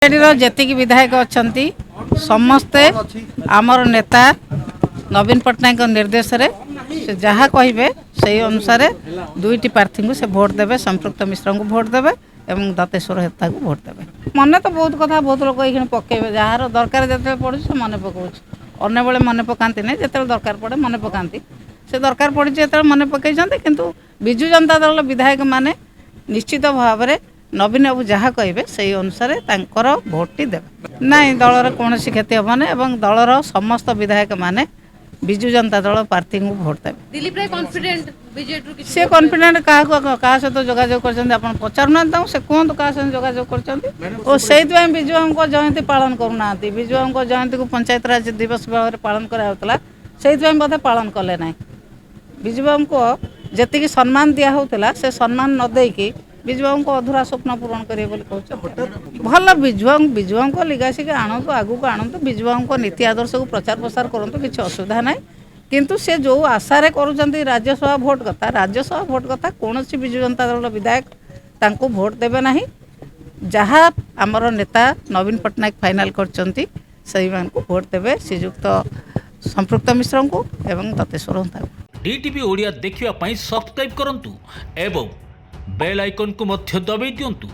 जेतिक विधायक अच्छा समस्ते आमर नेता नवीन पट्टनायक निर्देश रे से जहाँ कहे से अनुसार दुईटी प्रार्थी को से भोट देवे। संपृक्त मिश्र को भोट देवे एवं दतेश्वर हेता को भोट देवे। मन तो बहुत कथा बहुत लोग ये पकेबे जार दरकार जो पड़े से मन पकाऊँ अन्य बेले मन पकाती नहीं जो दरकार पड़े मन पकाती से दरकार पड़ी जो मन पकई किंतु विजु जनता दल विधायक माने निश्चित भाव में नवीन बाबू जहाँ कहे से अनुसार भोटटी देवे नाई दलर कौन क्षति हेबना एवं दलर समस्त विधायक माने विजु जनता दल प्रार्थी को भोट देवे। दिलीप राय कॉन्फिडेंट बीजेपी सी कॉन्फिडेंट क्या सहित जोगाजोग कर पचारूना से कहतु क्या सहित जोगाजोग कर विजु बाबू जयंती पालन करूना विजु बाबू जयंती को पंचायत राज दिवस भाव में पालन कराला से बोधे पालन कले ना विजु बाबू को जी सम्मान दिहला से सम्मान न देकी विजु बाबू को अधूरा स्वप्न पूरण करेंगे भल विजु बाबू को लिगासी के आणतु आगू को आणतु विजु बाबू को नीति आदर्श को प्रचार प्रसार करूँ किसी असुविधा ना किंतु से जो आशा कर राज्यसभा भोट कथा कौन विजु जनता दल विधायक तांको भोट देवे ना जहाँ आमर नेता नवीन पट्टनायक फाइनाल कर भोट देवे श्रीजुक्त संपृक्त मिश्र को एवं दतेश्वर होता डीटीवी ओडिया देखिवा पाई सब्सक्राइब करंतु एवं बेल आइकन को मध्य दबाई दियंतु।